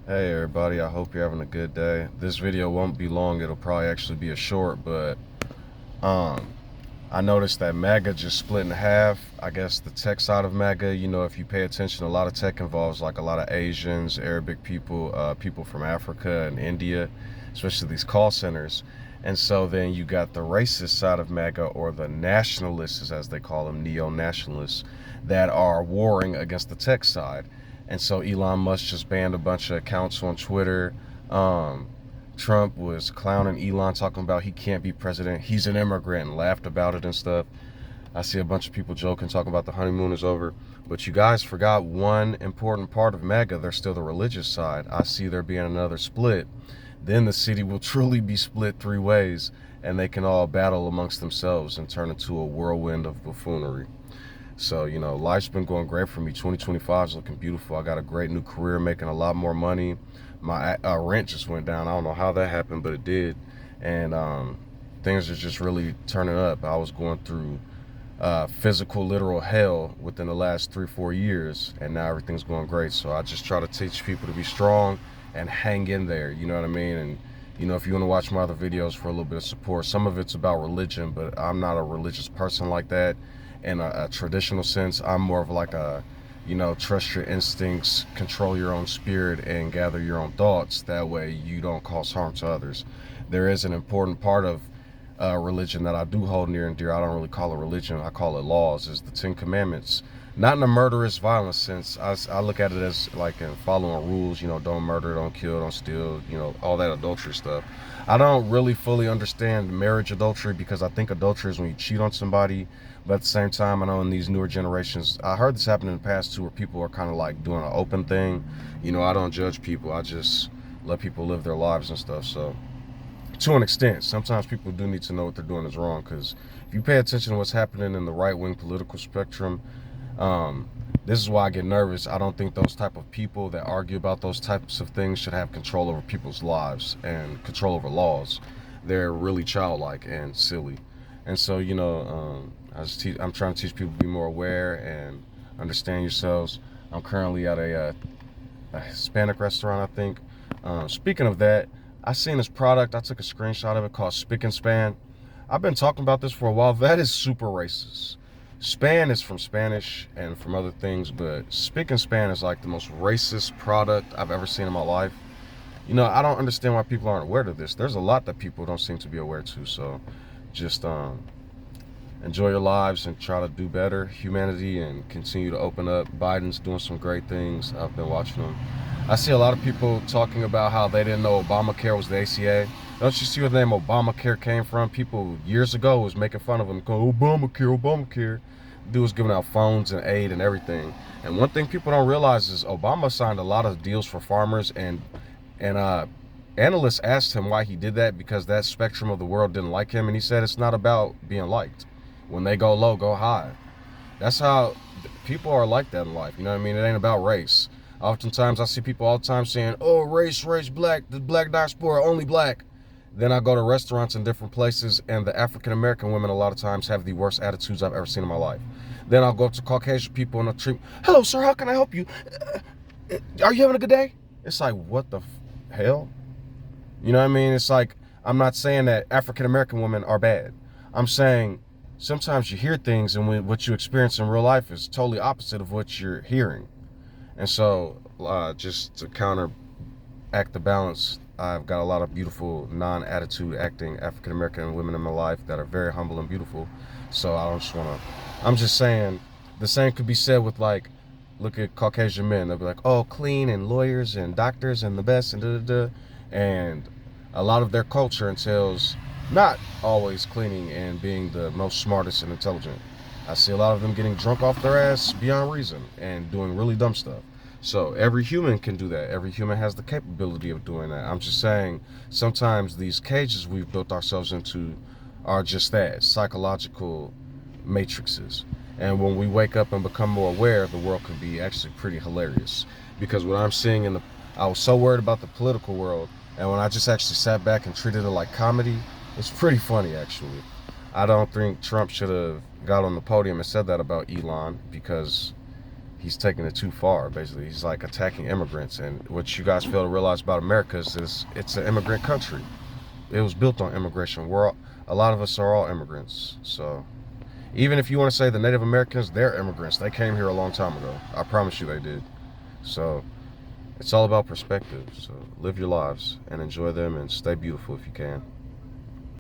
Hey everybody, I hope you're having a good day. This video won't be long, it'll probably actually be a short, but um I noticed that MAGA just split in half. I guess the tech side of MAGA, if you pay attention, a lot of tech involves like a lot of Asians, Arabic people, people from Africa and India, especially these call centers. And so then you got the racist side of MAGA, or the nationalists as they call them, neo-nationalists, that are warring against the tech side. And so Elon Musk just banned a bunch of accounts on Twitter. Um, Trump was clowning Elon, talking about he can't be president. He's an immigrant, and laughed about it and stuff. I see a bunch of people joking, talking about the honeymoon is over. But you guys forgot one important part of MAGA. They're still the religious side. I see there being another split. Then the city will truly be split three ways, and they can all battle amongst themselves and turn into a whirlwind of buffoonery. So, life's been going great for me. 2025 is looking beautiful. I got a great new career, making a lot more money. My rent just went down. I don't know how that happened, but it did. And things are just really turning up. I was going through physical, literal hell within the last 3-4 years, and now everything's going great. So I just try to teach people to be strong and hang in there. You know what I mean? And if you want to watch my other videos for a little bit of support, some of it's about religion, but I'm not a religious person like that in a traditional sense. I'm more of like a, trust your instincts, control your own spirit, and gather your own thoughts. That way you don't cause harm to others. There is an important part of religion that I do hold near and dear. I don't really call it religion, I call it laws, is the 10 Commandments. Not in a murderous, violent sense. I look at it as like in following rules, don't murder, don't kill, don't steal, all that adultery stuff. I don't really fully understand marriage adultery, because I think adultery is when you cheat on somebody. But at the same time, I know in these newer generations, I heard this happen in the past too, where people are kind of like doing an open thing. I don't judge people. I just let people live their lives and stuff. So to an extent, sometimes people do need to know what they're doing is wrong, because if you pay attention to what's happening in the right-wing political spectrum, um, this is why I get nervous. I don't think those type of people that argue about those types of things should have control over people's lives and control over laws. They're really childlike and silly. And so, I'm trying to teach people to be more aware and understand yourselves. I'm currently at a Hispanic restaurant, I think. Speaking of that, I seen this product. I took a screenshot of it, called Spick and Span. I've been talking about this for a while. That is super racist. Span is from Spanish and from other things, but Spick and Span is like the most racist product I've ever seen in my life. I don't understand why people aren't aware of this. There's a lot that people don't seem to be aware to. So just enjoy your lives and try to do better, humanity, and continue to open up. Biden's doing some great things. I've been watching them. I see a lot of people talking about how they didn't know Obamacare was the ACA. Don't you see where the name Obamacare came from? People years ago was making fun of him, going, Obamacare, Obamacare. Dude was giving out phones and aid and everything. And one thing people don't realize is Obama signed a lot of deals for farmers, and analysts asked him why he did that, because that spectrum of the world didn't like him, and he said it's not about being liked. When they go low, go high. That's how people are like that in life. You know what I mean? It ain't about race. Oftentimes I see people all the time saying, oh, race, black, the black diaspora, only black. Then I go to restaurants in different places, and the African-American women a lot of times have the worst attitudes I've ever seen in my life. Then I'll go up to Caucasian people and I'll treat, hello, sir, how can I help you? Are you having a good day? It's like, what the hell? You know what I mean? It's like, I'm not saying that African-American women are bad. I'm saying sometimes you hear things, and what you experience in real life is totally opposite of what you're hearing. And so just to counteract the balance, I've got a lot of beautiful non-attitude acting African-American women in my life that are very humble and beautiful. So I'm just saying, the same could be said with, like, look at Caucasian men. They'll be like, oh, clean and lawyers and doctors and the best and da-da-da. And a lot of their culture entails not always cleaning and being the most smartest and intelligent. I see a lot of them getting drunk off their ass beyond reason and doing really dumb stuff. So every human can do that. Every human has the capability of doing that. I'm just saying, sometimes these cages we've built ourselves into are just that, psychological matrices. And when we wake up and become more aware, the world can be actually pretty hilarious. Because what I'm seeing I was so worried about the political world, and when I just actually sat back and treated it like comedy, it's pretty funny, actually. I don't think Trump should have got on the podium and said that about Elon, because he's taking it too far. Basically, he's like attacking immigrants. And what you guys fail to realize about America is it's an immigrant country. It was built on immigration. A lot of us are all immigrants. So even if you want to say the Native Americans, they're immigrants. They came here a long time ago. I promise you they did. So it's all about perspective. So live your lives and enjoy them and stay beautiful if you can.